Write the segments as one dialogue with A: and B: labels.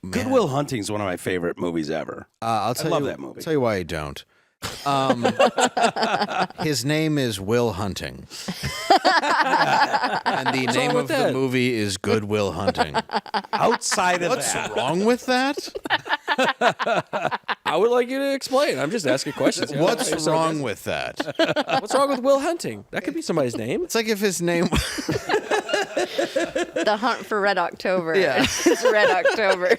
A: Good Will Hunting is one of my favorite movies ever.
B: I love
A: that movie.
B: I'll tell you why I don't. His name is Will Hunting. And the name of the movie is Good Will Hunting.
A: Outside of
B: What's
A: that,
B: wrong with that?
C: I would like you to explain. I'm just asking questions.
B: What's wrong with that?
C: What's wrong with Will Hunting? That could be somebody's name.
B: It's like if his name...
D: The Hunt for Red October.
B: Yeah.
D: It's Red October.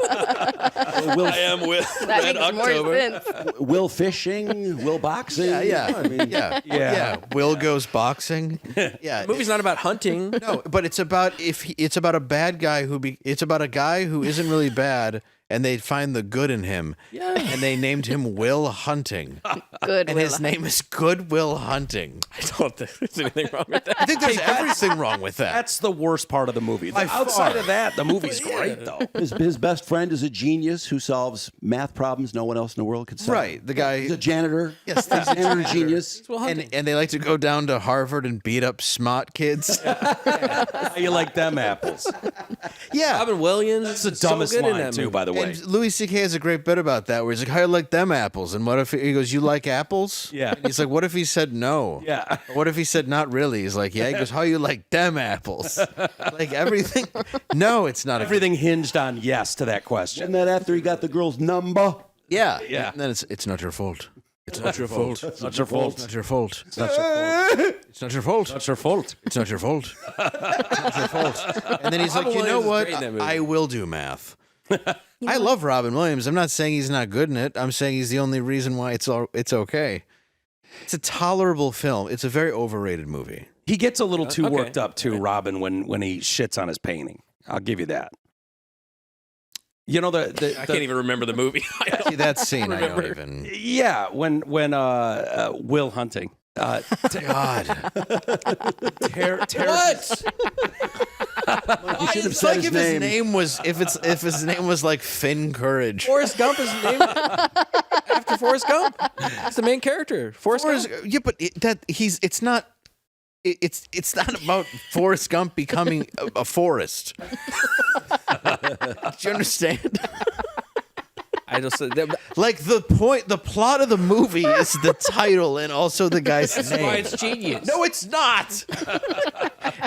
C: I am Will.
D: That
C: Red
D: makes
C: October.
D: more sense.
A: Will Fishing, Will Boxing.
B: Yeah.
A: I mean,
B: Yeah. Will goes boxing. Yeah.
C: The movie's not about hunting.
B: No, but it's about it's about a bad guy it's about a guy who isn't really bad, and they find the good in him.
C: Yeah.
B: And they named him Will Hunting.
D: Good.
B: And his name is Good Will Hunting.
C: I don't think there's anything wrong with that.
B: I think there's everything wrong with that.
A: That's the worst part of the movie.
B: By
A: Outside
B: far.
A: of that, the movie's great, though.
E: His best friend is a genius who solves math problems no one else in the world could solve.
B: Right. The guy.
E: He's a janitor.
B: Yes,
E: he's a janitor genius.
C: Will Hunting.
B: And they like to go down to Harvard and beat up smart kids.
A: How you like them apples?
B: Yeah.
C: Robin Williams.
A: That's the dumbest
C: so good in
A: line,
C: that
A: too,
C: movie.
A: by the way.
B: And Louis C.K. has a great bit about that, where he's like, "How you like them apples?" And what if he goes, "You like apples?"
A: Yeah.
B: And he's like, "What if he said no?"
A: Yeah.
B: What if he said not really? He's like, "Yeah." He goes, "How you like them apples?" Like everything. No, it's not.
A: Everything hinged on yes to that question.
E: Isn't that after he got the girl's number?
B: Yeah.
A: Yeah.
B: And then it's not your fault. It's not your fault. It's
A: Not your fault.
B: not your fault.
A: It's not your fault.
B: It's not your fault.
A: Not your fault.
B: It's not your fault. It's not your fault. And then he's like,
C: Robin
B: "You know
C: Williams is
B: what?
C: great in that movie."
B: I will do math." I love Robin Williams. I'm not saying he's not good in it. I'm saying he's the only reason why it's okay. It's a tolerable film. It's a very overrated movie.
A: He gets a little too
C: Okay.
A: worked up, too, Robin, when he shits on his painting. I'll give you that. You know,
C: I can't even remember the movie.
B: See, that scene I don't
C: remember.
B: even...
A: Yeah, when Will Hunting.
B: God.
C: What?
E: You should have
B: It's
E: said
B: like
E: his
B: if
E: name.
B: his name was... If his name was like Finn Courage.
C: Forrest Gump is named after Forrest Gump. It's the main character. Forrest Gump.
B: Yeah, but it's not... It's not about Forrest Gump becoming a forest. Do you understand?
C: I just said that.
B: Like the plot of the movie is the title and also the guy's name.
C: Why it's genius.
B: No, it's not.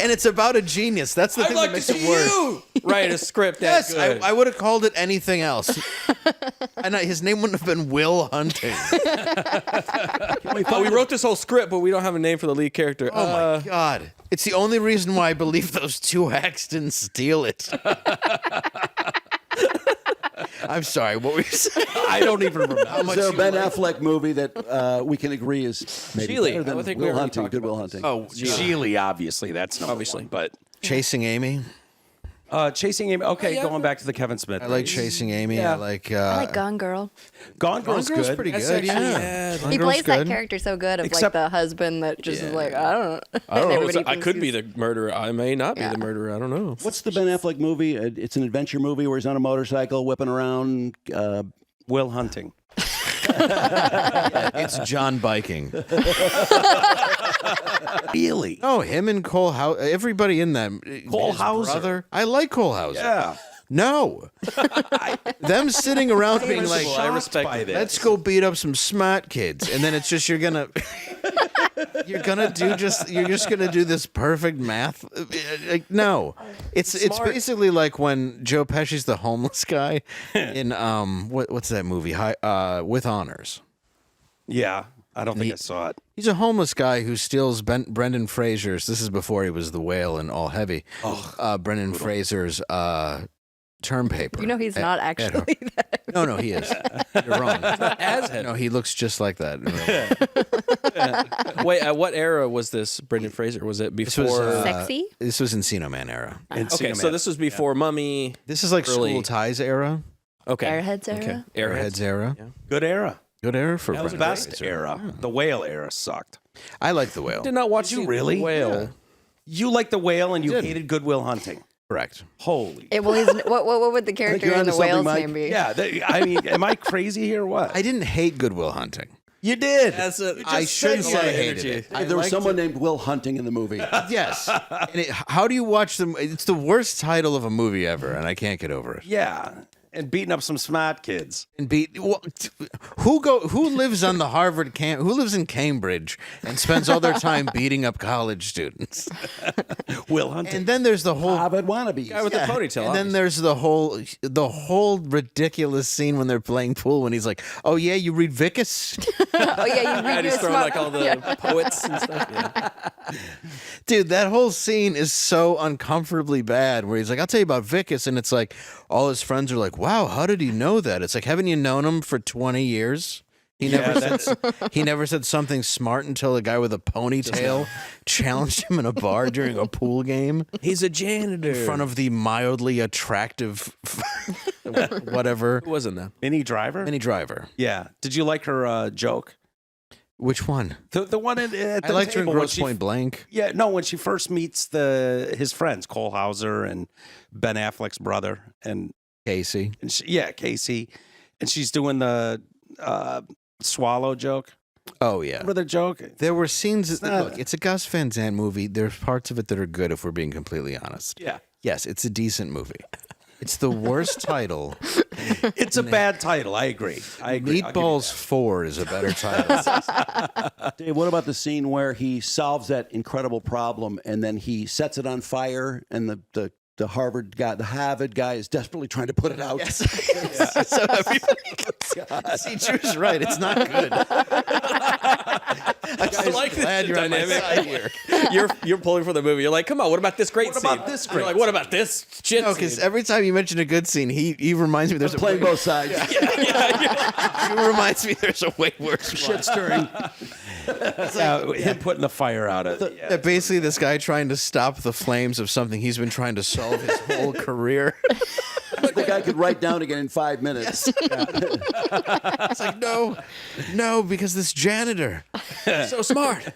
B: And it's about a genius. That's the thing that makes it worse.
C: Write a script.
B: Yes,
C: That's good.
B: I would have called it anything else. And his name wouldn't have been Will Hunting.
C: We wrote this whole script, but we don't have a name for the lead character.
B: Oh my God. It's the only reason why I believe those two hacks didn't steal it. I'm sorry, what were you saying?
A: I don't even remember.
E: Is there a Ben Affleck movie that we can agree is maybe
C: Geely.
E: better than
C: I think we
E: Will
C: already
E: Hunting?
C: talked
E: Good
C: about
E: Will
C: this.
E: Hunting.
A: Oh, Geely, obviously. That's number
C: Obviously.
A: one. But
B: Chasing Amy.
A: Chasing Amy. Okay,
C: yeah.
A: going back to the Kevin Smith.
B: I like
A: movies.
B: Chasing Amy.
A: Yeah.
B: I like
D: Gone Girl.
A: Gone Girl's
B: Girl's
A: good.
B: pretty
C: That's
B: good.
C: actually-
B: Yeah.
C: yeah,
B: Gone
D: He
B: Girl's
D: plays that
B: good.
D: character so good of
A: Except-
D: like the husband that just is like, I don't know.
C: I don't know.
D: Everybody
C: I
D: thinks
C: could be
D: he's-
C: the murderer. I may not be
D: Yeah.
C: the murderer. I don't know.
E: What's the Ben Affleck movie? It's an adventure movie where he's on a motorcycle whipping around.
A: Will Hunting.
B: It's John Biking.
A: Really?
B: No, him and Cole House. Everybody in that.
A: Cole
B: his
A: Hauser.
B: brother. I like Cole Hauser.
A: Yeah.
B: No. Them sitting around being like,
C: I respect
A: by this.
B: let's go beat up some smart kids. And then it's just, you're just gonna do this perfect math. Like, no, it's basically like when Joe Pesci's the homeless guy in what's that movie? With Honors.
A: Yeah. I don't think I saw it.
B: He's a homeless guy who steals Brendan Fraser's. This is before he was the whale and All Heavy. Brendan Fraser's term paper.
D: You know he's not actually that.
B: No, he is. You're wrong.
C: As
B: No, he looks just like that.
C: Wait, at what era was this Brendan Fraser? Was it
B: This
C: before?
B: was
D: Sexy?
B: This was Encino Man era.
C: Okay, so this was before Mummy.
B: This is like
C: Early-
B: School Ties era,
C: Okay.
D: Airheads era?
C: Okay.
B: Airheads era.
A: Good era.
B: Good era for
A: That was
B: Brendan
A: best
B: Fraser.
A: era. The Whale era sucked.
B: I like The Whale.
C: Did not watch
A: Did you
C: the
A: really?
C: Whale.
B: Yeah.
A: You liked The Whale and you
B: Did.
A: hated Good Will Hunting.
B: Correct.
A: Holy.
D: Well, what would the character
E: you're
D: in
E: onto
D: the
E: something,
D: whale's
E: Mike.
D: name be?
A: Yeah. I mean, am I crazy here or what?
B: I didn't hate Good Will Hunting.
A: You did.
C: That's a,
B: I shouldn't say I hated it.
E: There was someone named Will Hunting in the movie.
B: Yes. And how do you watch them? It's the worst title of a movie ever, and I can't get over it.
A: Yeah. And beating up some smart kids.
B: And who lives on the Harvard camp? Who lives in Cambridge and spends all their time beating up college students?
A: Will Hunting.
B: And then there's the whole
E: Hobbit wannabes.
C: guy with the ponytail.
B: And then there's the whole ridiculous scene when they're playing pool when he's like, "Oh yeah, you read Vicus?"
D: Oh yeah, you read
C: and he's
D: your
C: throwing
D: smart-
C: like all the poets and stuff. Yeah.
B: Dude, that whole scene is so uncomfortably bad where he's like, "I'll tell you about Vicus," and it's like all his friends are like, "Wow, how did he know that?" It's like, haven't you known him for 20 years? He never said something smart until a guy with a ponytail challenged him in a bar during a pool game
C: He's a janitor.
B: in front of the mildly attractive whatever
C: Who wasn't that?
A: Minnie Driver?
B: Minnie Driver.
A: Yeah. Did you like her joke?
B: Which one?
A: The one at the
B: I liked her in
A: table when
B: Gross
A: she-
B: Point Blank.
A: Yeah, no, when she first meets his friends, Cole Hauser and Ben Affleck's brother, and
B: Casey.
A: Casey, and she's doing the swallow joke.
B: Oh yeah.
A: Remember the joke?
B: There were scenes.
A: not-
B: Look, it's a Gus Van Sant movie. There's parts of it that are good, if we're being completely honest.
A: Yeah,
B: Yes, it's a decent movie. It's the worst title.
A: it's a bad title. I agree. I'll give you
B: Meatballs 4 is a better title.
E: Dave, what about the scene where he solves that incredible problem and then he sets it on fire and the Harvard guy, the Harvard guy is desperately trying to put it out?
B: So everybody can see, Drew's right. It's not good.
C: I like
B: glad
C: this
B: you're on my
C: dynamic.
B: side here.
C: You're pulling for the movie. You're like, come on, what about this great
A: What
C: scene?
A: about this
C: You're
A: great
C: like, what about this shit
B: No, because
C: scene?
B: every time you mention a good scene, he reminds me there's
E: Playing both sides.
B: He reminds me there's a way worse one.
E: Shit stirring.
A: him putting the fire out.
B: That basically this guy trying to stop the flames of something he's been trying to solve his whole career.
E: The guy could write down again in 5 minutes.
B: It's like, no, because this janitor.
C: So smart.